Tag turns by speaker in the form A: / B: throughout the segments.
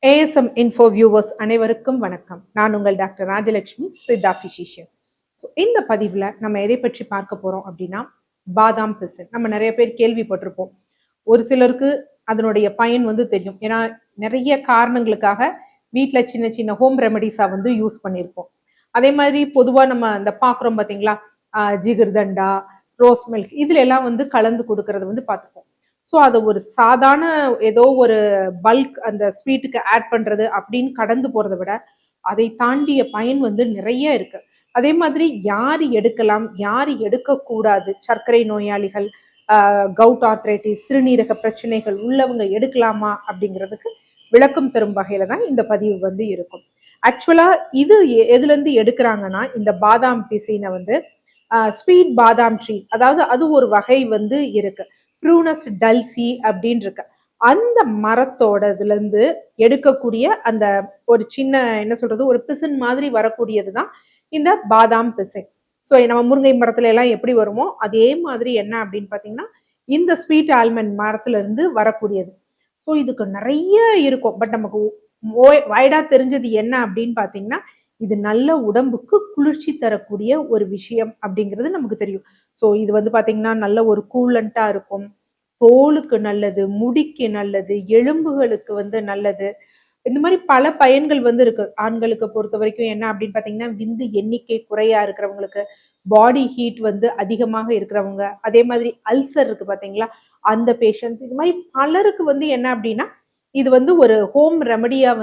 A: ASM info viewers அனைவருக்கும் வணக்கம். நான் உங்கள் doctor Rajalakshmi, Siddha physician. So இந்த பதிவில் நம்ம எதை பற்றி பார்க்க போகிறோம் அப்படின்னா, பாதாம் பிசின். நம்ம நிறைய பேர் கேள்விப்பட்டிருப்போம். ஒரு சிலருக்கு அதனுடைய பயன் தெரியும். ஏன்னா நிறைய காரணங்களுக்காக வீட்டில் சின்ன சின்ன ஹோம் ரெமடிஸாக யூஸ் பண்ணியிருப்போம். அதே மாதிரி பொதுவாக நம்ம இந்த பார்க்குறோம் பார்த்தீங்களா, ஜிகிர்தண்டா, ரோஸ் மில்க் இதுல எல்லாம் கலந்து கொடுக்கறது பார்த்துப்போம். ஸோ அதை ஒரு சாதாரண ஏதோ ஒரு பல்க் அந்த ஸ்வீட்டுக்கு ஆட் பண்றது அப்படின்னு கடந்து போறதை விட அதை தாண்டிய பயன் நிறைய இருக்கு. அதே மாதிரி யார் எடுக்கலாம், யார் எடுக்கக்கூடாது, சர்க்கரை நோயாளிகள், கவுட் ஆர்த்ரைட்டிஸ், சிறுநீரக பிரச்சனைகள் உள்ளவங்க எடுக்கலாமா அப்படிங்கிறதுக்கு விளக்கம் தரும் வகையில தான் இந்த பதிவு இருக்கும். ஆக்சுவலா இது எதுல இருந்து எடுக்கிறாங்கன்னா, இந்த பாதாம் பிசினை ஸ்வீட் பாதாம் ட்ரீ, அதாவது அது ஒரு வகை இருக்கு. ப்ரூனஸ் டல்சி அப்படின்னு இருக்கு. அந்த மரத்தோட இதுல இருந்து எடுக்கக்கூடிய அந்த ஒரு சின்ன என்ன சொல்றது, ஒரு பிசின் மாதிரி வரக்கூடியதுதான் இந்த பாதாம் பிசின். ஸோ நம்ம முருங்கை மரத்துல எல்லாம் எப்படி வருமோ அதே மாதிரி என்ன அப்படின்னு பாத்தீங்கன்னா, இந்த ஸ்வீட் ஆல்மண்ட் மரத்துல இருந்து வரக்கூடியது. ஸோ இதுக்கு நிறைய இருக்கும். பட் நமக்கு வைடா தெரிஞ்சது என்ன அப்படின்னு பாத்தீங்கன்னா, இது நல்ல உடம்புக்கு குளிர்ச்சி தரக்கூடிய ஒரு விஷயம் அப்படிங்கிறது நமக்கு தெரியும். ஸோ இது பாத்தீங்கன்னா நல்ல ஒரு கூலண்டா இருக்கும், தோலுக்கு நல்லது, முடிக்கு நல்லது, எலும்புகளுக்கு நல்லது. இந்த மாதிரி பல பயன்கள் இருக்கு. ஆண்களுக்கு பொறுத்த வரைக்கும் என்ன அப்படின்னு பாத்தீங்கன்னா, விந்து எண்ணிக்கை குறையா இருக்கிறவங்களுக்கு, பாடி ஹீட் அதிகமாக இருக்கிறவங்க, அதே மாதிரி அல்சர் இருக்கு பாத்தீங்களா, அந்த பேஷண்ட்ஸ், இது மாதிரி பலருக்கு என்ன அப்படின்னா, இது ஒரு ஹோம் ரெமடியா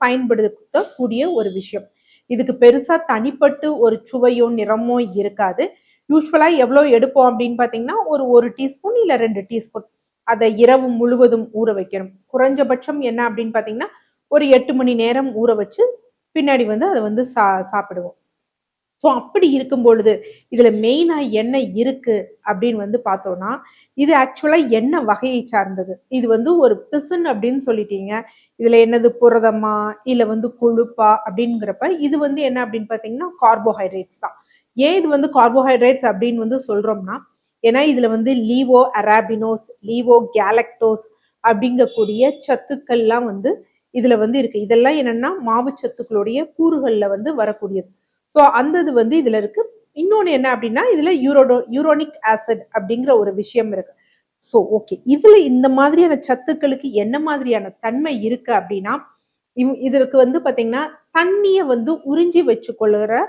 A: பயன்படுத்தக்கூடிய ஒரு விஷயம். இதுக்கு பெருசா தனிப்பட்டு ஒரு சுவையோ நிறமோ இருக்காது. யூஸ்வலா எவ்வளவு எடுப்போம் அப்படின்னு பாத்தீங்கன்னா, ஒரு டீஸ்பூன் இல்ல 2 டீஸ்பூன் அதை இரவு முழுவதும் ஊற வைக்கணும். குறைஞ்சபட்சம் என்ன அப்படின்னு பாத்தீங்கன்னா, ஒரு 8 மணி நேரம் ஊற வச்சு பின்னாடி அதை சாப்பிடுவோம். ஸோ அப்படி இருக்கும் பொழுது இதுல மெயினா என்ன இருக்கு அப்படின்னு பார்த்தோம்னா, இது ஆக்சுவலா என்ன வகையை சார்ந்தது. இது ஒரு பிசின் அப்படின்னு சொல்லிட்டீங்க. இதுல என்னது புரதமா இல்ல கொழுப்பா அப்படிங்கிறப்ப இது என்ன அப்படின்னு பாத்தீங்கன்னா கார்போஹைட்ரேட்ஸ் தான். ஏன் இது கார்போஹைட்ரேட்ஸ் அப்படின்னு சொல்றோம்னா, ஏன்னா இதுல லீவோ அராபினோஸ், லீவோ கேலக்டோஸ் அப்படிங்கக்கூடிய சத்துக்கள்லாம் இதுல இருக்கு. இதெல்லாம் என்னன்னா மாவு சத்துக்களுடைய கூறுகள்ல வரக்கூடியது. ஸோ அந்த இது இதுல இருக்கு. இன்னொன்னு என்ன அப்படின்னா, இதுல யூரோனிக் ஆசிட் அப்படிங்கிற ஒரு விஷயம் இருக்கு. ஸோ ஓகே, இதுல இந்த மாதிரியான சத்துக்களுக்கு என்ன மாதிரியான தன்மை இருக்கு அப்படின்னா, இதற்கு பாத்தீங்கன்னா தண்ணிய உறிஞ்சி வச்சுக்கொள்ளுற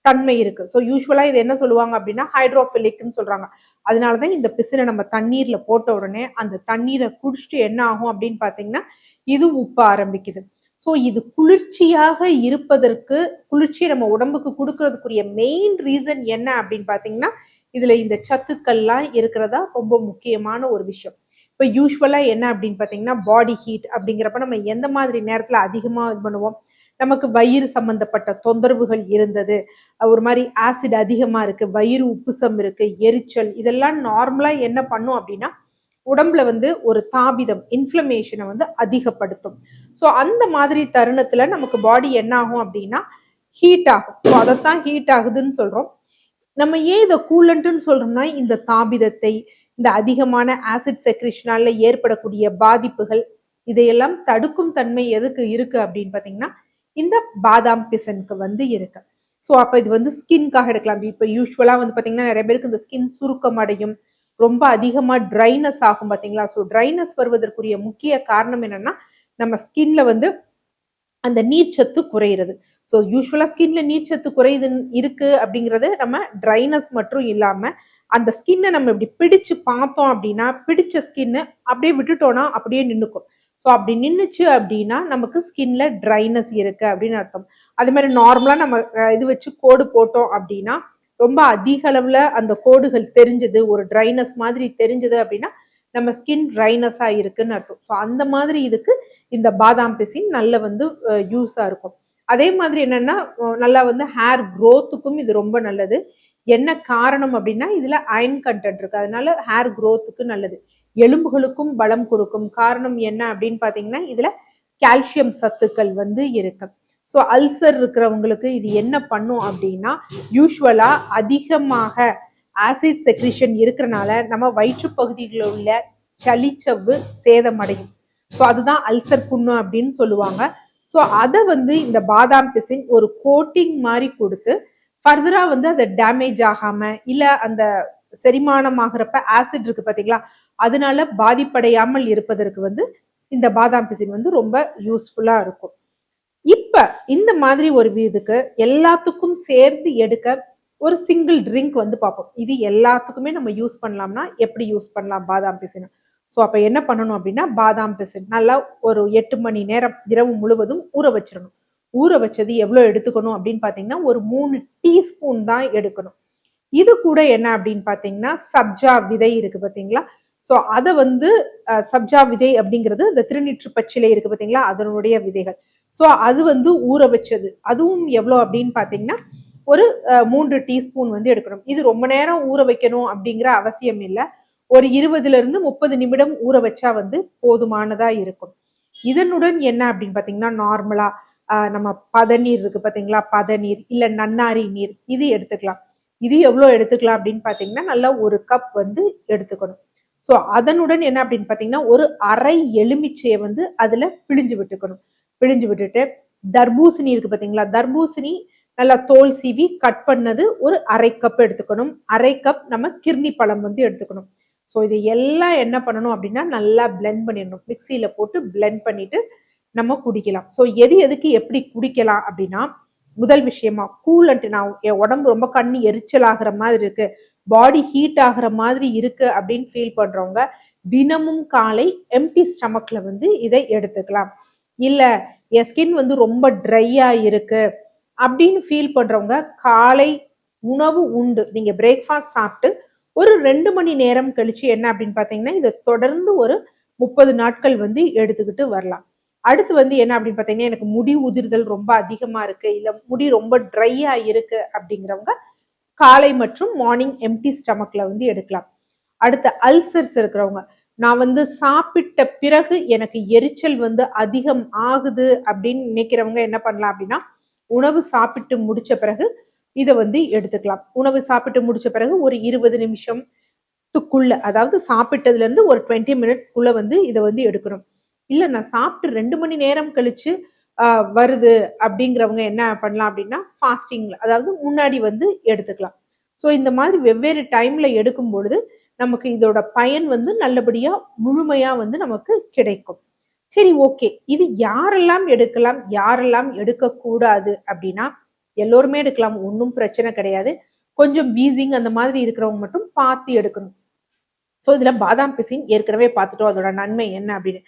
A: தன்மை இருக்கு. ஸோ யூஸ்வலா இது என்ன சொல்லுவாங்க அப்படின்னா ஹைட்ரோஃபிலிக்னு சொல்றாங்க. அதனாலதான் இந்த பிசினை நம்ம தண்ணீர்ல போட்ட உடனே அந்த தண்ணீரை குடிச்சிட்டு என்ன ஆகும் அப்படின்னு பாத்தீங்கன்னா, இது உப்ப ஆரம்பிக்குது. ஸோ இது குளிர்ச்சியாக இருப்பதற்கு, குளிர்ச்சியை நம்ம உடம்புக்கு கொடுக்கறதுக்குரிய மெயின் ரீசன் என்ன அப்படின்னு பாத்தீங்கன்னா, இதுல இந்த சத்துக்கள்லாம் இருக்கிறதா ரொம்ப முக்கியமான ஒரு விஷயம். இப்போ யூஸ்வலா என்ன அப்படின்னு பாத்தீங்கன்னா, பாடி ஹீட் அப்படிங்கிறப்ப நம்ம எந்த மாதிரி நேரத்துல அதிகமா இது பண்ணுவோம், நமக்கு வயிறு சம்பந்தப்பட்ட தொந்தரவுகள் இருந்தது, ஒரு மாதிரி ஆசிட் அதிகமா இருக்கு, வயிறு உப்புசம் இருக்கு, எரிச்சல், இதெல்லாம் நார்மலா என்ன பண்ணும் அப்படின்னா உடம்புல ஒரு தாபிதம், இன்ஃப்ளமேஷனை அதிகப்படுத்தும். ஸோ அந்த மாதிரி தருணத்துல நமக்கு பாடி என்ன ஆகும் அப்படின்னா ஹீட் ஆகும். ஸோ அதைத்தான் ஹீட் ஆகுதுன்னு சொல்றோம். நம்ம ஏன் இதை கூலண்ட்னு சொல்றோம்னா, இந்த தாபிதத்தை, இந்த அதிகமான ஆசிட் செக்ரிஷனால ஏற்படக்கூடிய பாதிப்புகள், இதையெல்லாம் தடுக்கும் தன்மை எதுக்கு இருக்கு அப்படின்னு பாத்தீங்கன்னா, இந்த பாதாம் பிசனுக்கு இருக்கு. ஸோ அப்ப இது ஸ்கின்காக எடுக்கலாம். இப்ப யூஸ்வலா பாத்தீங்கன்னா நிறைய பேருக்கு இந்த ஸ்கின் சுருக்கம் அடையும், ரொம்ப அதிகமா ட்ரைனஸ் ஆகும் பாத்தீங்களா. ஸோ ட்ரைனஸ் வருவதற்குரிய முக்கிய காரணம் என்னன்னா, நம்ம ஸ்கின்ல அந்த நீர்ச்சத்து குறையிறது. ஸோ யூஸ்வலா ஸ்கின்ல நீர்ச்சத்து குறையுது இருக்கு அப்படிங்கிறது நம்ம ட்ரைனஸ் மட்டும் இல்லாம, அந்த ஸ்கின்னை நம்ம இப்படி பிடிச்சு பார்த்தோம் அப்படின்னா, பிடிச்ச ஸ்கின்னு அப்படியே விட்டுட்டோம்னா அப்படியே நின்னுக்கும். ஸோ அப்படி நின்னுச்சு அப்படின்னா நமக்கு ஸ்கின்ல ட்ரைனஸ் இருக்கு அப்படின்னு அர்த்தம். அதே மாதிரி நார்மலா நம்ம இது வச்சு கோடு போட்டோம் அப்படின்னா, ரொம்ப அதிக அளவுல அந்த கோடுகள் தெரிஞ்சது, ஒரு ட்ரைனஸ் மாதிரி தெரிஞ்சது அப்படின்னா நம்ம ஸ்கின் ட்ரைனஸா இருக்குன்னு அர்த்தம். ஸோ அந்த மாதிரி இதுக்கு இந்த பாதாம் பிசின் நல்ல யூஸா இருக்கும். அதே மாதிரி என்னன்னா, நல்லா ஹேர் க்ரோத்துக்கும் இது ரொம்ப நல்லது. என்ன காரணம் அப்படின்னா, இதுல அயன் கண்டென்ட் இருக்கு, அதனால ஹேர் க்ரோத்துக்கு நல்லது, எலும்புகளுக்கும் பலம் கொடுக்கும். காரணம் என்ன அப்படின்னு பாத்தீங்கன்னா, இதுல கால்சியம் சத்துக்கள் இருக்கு. ஸோ அல்சர் இருக்கிறவங்களுக்கு இது என்ன பண்ணும் அப்படின்னா, யூஸ்வலா அதிகமாக ஆசிட் செக்ரிஷன் இருக்கிறனால நம்ம வயிற்று பகுதிகளில் உள்ள சளிச்சவ்வு சேதமடையும். ஸோ அதுதான் அல்சர் புண்ணு அப்படின்னு சொல்லுவாங்க. ஸோ அதை வந்து இந்த பாதாம் பிசின் ஒரு கோட்டிங் மாதிரி கொடுத்து ஃபர்தரா வந்து அதை டேமேஜ் ஆகாம இல்ல அந்த செரிமானம் ஆகிறப்ப ஆசிட் இருக்கு பாத்தீங்களா, அதனால பாதிப்படையாமல் இருப்பதற்கு வந்து இந்த பாதாம் பிசின் வந்து ரொம்ப யூஸ்ஃபுல்லா இருக்கும். இப்ப இந்த மாதிரி ஒரு இதுக்கு எல்லாத்துக்கும் சேர்ந்து எடுக்க ஒரு சிங்கிள் ட்ரிங்க் வந்து பார்ப்போம். இது எல்லாத்துக்குமே நம்ம யூஸ் பண்ணலாம்னா எப்படி யூஸ் பண்ணலாம் பாதாம் பிசின். ஸோ அப்ப என்ன பண்ணணும் அப்படின்னா, பாதாம் பிசின் நல்லா ஒரு 8 மணி நேரம் இரவு முழுவதும் ஊற வச்சிடணும். ஊற வச்சது எவ்வளோ எடுத்துக்கணும் அப்படின்னு பார்த்தீங்கன்னா, ஒரு 3 டீஸ்பூன் தான் எடுக்கணும். இது கூட என்ன அப்படின்னு பார்த்தீங்கன்னா, சப்ஜா விதை இருக்கு பார்த்தீங்களா, ஸோ அதை வந்து சப்ஜா விதை அப்படிங்கிறது இந்த திருநீற்று பச்சிலை இருக்கு பார்த்தீங்களா, அதனுடைய விதைகள். ஸோ அது வந்து ஊற வச்சது, அதுவும் எவ்வளோ அப்படின்னு பார்த்தீங்கன்னா ஒரு 3 டீஸ்பூன் வந்து எடுக்கணும். இது ரொம்ப நேரம் ஊற வைக்கணும் அப்படிங்கிற அவசியம் இல்லை. ஒரு 20 30 நிமிடம் ஊற வச்சா வந்து போதுமானதா இருக்கும். இதனுடன் என்ன அப்படின்னு பார்த்தீங்கன்னா, நார்மலா நம்ம பதநீர் இருக்கு பார்த்தீங்களா, பதநீர் இல்ல நன்னாரி நீர் இது எடுத்துக்கலாம். இது எவ்வளோ எடுத்துக்கலாம் அப்படின்னு பார்த்தீங்கன்னா, நல்லா 1 கப் வந்து எடுத்துக்கணும். ஸோ அதனுடன் என்ன அப்படின்னு பார்த்தீங்கன்னா, ஒரு அரை எலுமிச்சையை வந்து அதுல பிழிஞ்சு விட்டுக்கணும். பிழிஞ்சு விட்டுட்டு தர்பூசணி இருக்கு பார்த்தீங்களா, தர்பூசணி நல்லா தோல் சீவி கட் பண்ணது ஒரு அரை கப் எடுத்துக்கணும். அரை கப் நம்ம கிர்னி பழம் வந்து எடுத்துக்கணும். ஸோ இது எல்லாம் என்ன பண்ணணும் அப்படின்னா, நல்லா பிளெண்ட் பண்ணிடணும். மிக்சியில போட்டு பிளெண்ட் பண்ணிட்டு நம்ம குடிக்கலாம். ஸோ எது எதுக்கு எப்படி குடிக்கலாம் அப்படின்னா, முதல் விஷயமா கூலண்ட், நான் என் உடம்பு ரொம்ப கண்ணு எரிச்சல் ஆகிற மாதிரி இருக்கு, பாடி ஹீட் ஆகிற மாதிரி இருக்கு அப்படின்னு ஃபீல் பண்றவங்க தினமும் காலை எம்டி ஸ்டமக்ல வந்து இதை எடுத்துக்கலாம். இல்ல என் ஸ்கின் வந்து ரொம்ப ட்ரையா இருக்கு அப்படின்னு ஃபீல் பண்றவங்க காலை உணவு உண்டு நீங்க பிரேக்ஃபாஸ்ட் சாப்பிட்டு ஒரு 2 மணி நேரம் கழிச்சு என்ன அப்படின்னு பாத்தீங்கன்னா, இதை தொடர்ந்து ஒரு 30 நாட்கள் வந்து எடுத்துக்கிட்டு வரலாம். அடுத்து வந்து என்ன அப்படின்னு பாத்தீங்கன்னா, எனக்கு முடி உதிர்தல் ரொம்ப அதிகமா இருக்கு, இல்ல முடி ரொம்ப ட்ரையா இருக்கு அப்படிங்கிறவங்க காலை மற்றும் மார்னிங் எம்டி ஸ்டமக்ல வந்து எடுக்கலாம். அடுத்து அல்சர்ஸ் இருக்கிறவங்க, நான் வந்து சாப்பிட்ட பிறகு எனக்கு எரிச்சல் வந்து அதிகம் ஆகுது அப்படின்னு நினைக்கிறவங்க என்ன பண்ணலாம் அப்படின்னா, உணவு சாப்பிட்டு முடிச்ச பிறகு இதை வந்து எடுத்துக்கலாம். உணவு சாப்பிட்டு முடிச்ச பிறகு ஒரு 20 நிமிஷத்துக்குள்ள, அதாவது சாப்பிட்டதுல இருந்து ஒரு 20 மினிட்ஸ்க்குள்ள வந்து இதை வந்து எடுக்கணும். இல்ல நான் சாப்பிட்டு 2 மணி நேரம் கழிச்சு வருது அப்படிங்கிறவங்க என்ன பண்ணலாம் அப்படின்னா, ஃபாஸ்டிங்ல, அதாவது முன்னாடி வந்து எடுத்துக்கலாம். ஸோ இந்த மாதிரி வெவ்வேறு டைம்ல எடுக்கும் பொழுது நமக்கு இதோட பயன் வந்து நல்லபடியா முழுமையா வந்து நமக்கு கிடைக்கும். சரி, ஓகே, இது யாரெல்லாம் எடுக்கலாம் யாரெல்லாம் எடுக்கக்கூடாது அப்படின்னா, எல்லோருமே எடுக்கலாம், ஒன்றும் பிரச்சனை கிடையாது. கொஞ்சம் வீசிங் அந்த மாதிரி இருக்கிறவங்க மட்டும் பார்த்து எடுக்கணும். ஸோ இதுல பாதாம் பிசின் ஏற்கனவே பார்த்துட்டோம் அதோட நன்மை என்ன அப்படின்னு.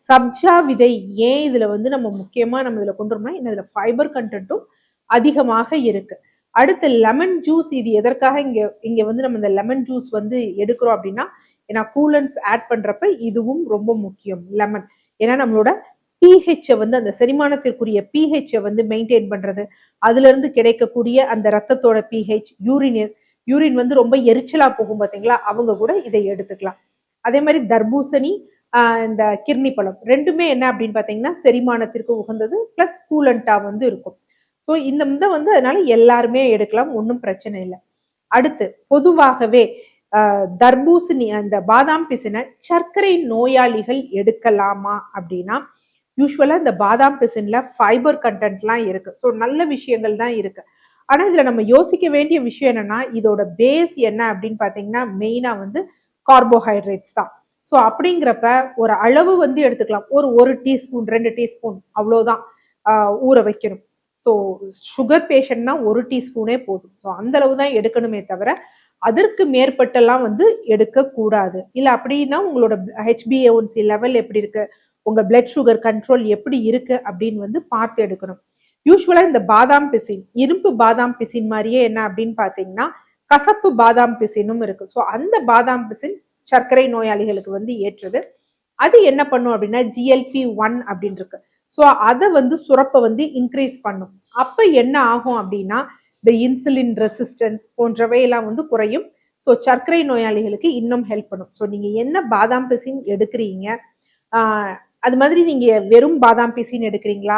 A: சப்ஜா விதை ஏன் இதுல வந்து நம்ம முக்கியமா நம்ம இதுல கொண்டு வரோம்னா, இதுல ஃபைபர் கண்டென்ட்டும் அதிகமாக இருக்கு. அடுத்து லெமன் ஜூஸ், இது எதற்காக இங்க இங்க வந்து நம்ம இந்த லெமன் ஜூஸ் வந்து எடுக்கிறோம் அப்படின்னா, ஏன்னா கூலன்ஸ் ஆட் பண்றப்ப இதுவும் ரொம்ப முக்கியம் லெமன். ஏன்னா நம்மளோட பிஹெச் வந்து அந்த செரிமானத்திற்குரிய பிஹெச் வந்து மெயின்டைன் பண்றது, அதுல இருந்து கிடைக்கக்கூடிய அந்த ரத்தத்தோட பிஹெச், யூரின் வந்து ரொம்ப எரிச்சலா போகும் பாத்தீங்களா, அவங்க கூட இதை எடுத்துக்கலாம். அதே மாதிரி தர்பூசணி, இந்த கிர்னி பழம் ரெண்டுமே என்ன அப்படின்னு பாத்தீங்கன்னா செரிமானத்திற்கு உகந்தது, பிளஸ் கூலண்டா வந்து இருக்கும். ஸோ இந்த வந்து அதனால எல்லாருமே எடுக்கலாம், ஒன்றும் பிரச்சனை இல்லை. அடுத்து பொதுவாகவே தர்பூசணி அந்த பாதாம் பிசினை சர்க்கரை நோயாளிகள் எடுக்கலாமா அப்படின்னா, யூஸ்வலா இந்த பாதாம் பிசின்ல ஃபைபர் கண்டென்ட்லாம் இருக்கு. ஸோ நல்ல விஷயங்கள் தான் இருக்கு. ஆனா இதுல நம்ம யோசிக்க வேண்டிய விஷயம் என்னன்னா, இதோட பேஸ் என்ன அப்படின்னு பாத்தீங்கன்னா, மெயினா வந்து கார்போஹைட்ரேட்ஸ் தான். ஸோ அப்படிங்கிறப்ப ஒரு அளவு வந்து எடுத்துக்கலாம். ஒரு டீஸ்பூன் 2 டீஸ்பூன் அவ்வளோதான் ஊற வைக்கணும். ஸோ சுகர் பேஷண்ட்னா 1 டீஸ்பூனே போதும். ஸோ அந்த அளவு தான் எடுக்கணுமே தவிர அதற்கு மேற்பட்டெல்லாம் வந்து எடுக்கக்கூடாது. இல்லை அப்படின்னா உங்களோட ஹெச்பிஏஒன்சி லெவல் எப்படி இருக்கு, உங்க பிளட் சுகர் கண்ட்ரோல் எப்படி இருக்கு அப்படின்னு வந்து பார்த்து எடுக்கணும். யூஸ்வலா இந்த பாதாம் பிசின், இனிப்பு பாதாம் பிசின் மாதிரியே என்ன அப்படின்னு பாத்தீங்கன்னா கசப்பு பாதாம் பிசினும் இருக்கு. ஸோ அந்த பாதாம் பிசின் சர்க்கரை நோயாளிகளுக்கு வந்து ஏற்றது. அது என்ன பண்ணும் அப்படின்னா GLP-1 அப்படின்னு இருக்கு. ஸோ அதை வந்து சுரப்பை வந்து இன்க்ரீஸ் பண்ணும். அப்ப என்ன ஆகும் அப்படின்னா இந்த இன்சுலின் ரெசிஸ்டன்ஸ் போன்றவை எல்லாம் வந்து குறையும். ஸோ சர்க்கரை நோயாளிகளுக்கு இன்னும் ஹெல்ப் பண்ணும். ஸோ நீங்க என்ன பாதாம் பிசின் எடுக்கிறீங்க, அது மாதிரி நீங்க வெறும் பாதாம் பிசின் எடுக்கிறீங்களா,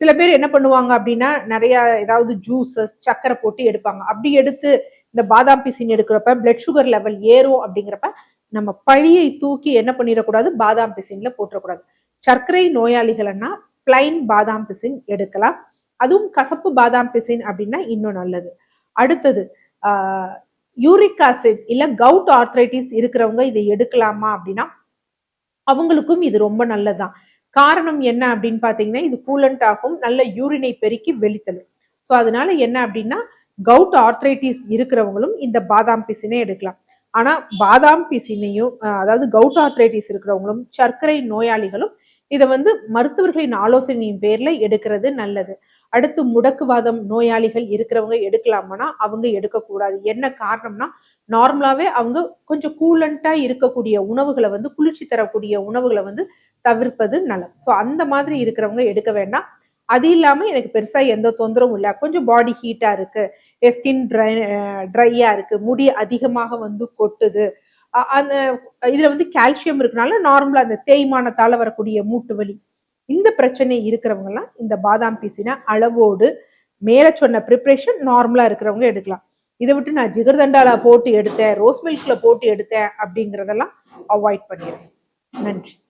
A: சில பேர் என்ன பண்ணுவாங்க அப்படின்னா நிறைய ஏதாவது ஜூசஸ் சக்கரை போட்டு எடுப்பாங்க. அப்படி எடுத்து இந்த பாதாம் பிசின் எடுக்கிறப்ப பிளட் சுகர் லெவல் ஏறும் அப்படிங்கிறப்ப நம்ம பழியை தூக்கி என்ன பண்ணிடக்கூடாது, பாதாம் பிசின்ல போட்டுறக்கூடாது. சர்க்கரை நோயாளிகள்னா பிளைன் பாதாம் பிசின் எடுக்கலாம். அதுவும் கசப்பு பாதாம் பிசின் அப்படின்னா இன்னும் நல்லது. அடுத்தது யூரிக் ஆசிட் இல்ல கவுட் ஆர்த்ரைட்டிஸ் இருக்கிறவங்க இதை எடுக்கலாமா அப்படின்னா அவங்களுக்கும் இது ரொம்ப நல்லதுதான். காரணம் என்ன அப்படின்னு பாத்தீங்கன்னா இது கூலண்ட் ஆகும், நல்ல யூரினை பெருக்கி வெளித்தள்ளும். ஸோ அதனால என்ன அப்படின்னா கவுட் ஆர்த்ரைட்டிஸ் இருக்கிறவங்களும் இந்த பாதாம் பிசினை எடுக்கலாம். ஆனா பாதாம் பிசினையும் அதாவது கவுட் ஆர்த்ரைட்டிஸ் இருக்கிறவங்களும் சர்க்கரை நோயாளிகளும் இதை மருத்துவர்களின் ஆலோசனையின் பேர்ல எடுக்கிறது நல்லது. அடுத்து முடக்குவாதம் நோயாளிகள் இருக்கிறவங்க எடுக்கலாமானா அவங்க எடுக்கக்கூடாது. என்ன காரணம்னா நார்மலாவே அவங்க கொஞ்சம் கூலண்டா இருக்கக்கூடிய உணவுகளை குளிர்ச்சி தரக்கூடிய உணவுகளை தவிர்ப்பது நல்லது. ஸோ அந்த மாதிரி இருக்கிறவங்க எடுக்க வேண்டாம். அது இல்லாம எனக்கு பெருசா எந்த தொந்தரவும் இல்லை, கொஞ்சம் பாடி ஹீட்டா இருக்கு, ஸ்கின் ட்ரையா இருக்கு, முடி அதிகமாக கொட்டுது, அந்த இதுல கால்சியம் இருக்கனால நார்மலா அந்த தேய்மானத்தால வரக்கூடிய மூட்டு வலி, இந்த பிரச்சனை இருக்கிறவங்க எல்லாம் இந்த பாதாம் பிசினை அளவோடு மேல சொன்ன ப்ரிப்ரேஷன் நார்மலா இருக்கிறவங்க எடுக்கலாம். இதை விட்டு நான் ஜிகர்தண்டால போட்டு எடுத்தேன், ரோஸ் மில்க்ல போட்டு எடுத்தேன் அப்படிங்கிறதெல்லாம் அவாய்ட் பண்ணிடுறேன். நன்றி.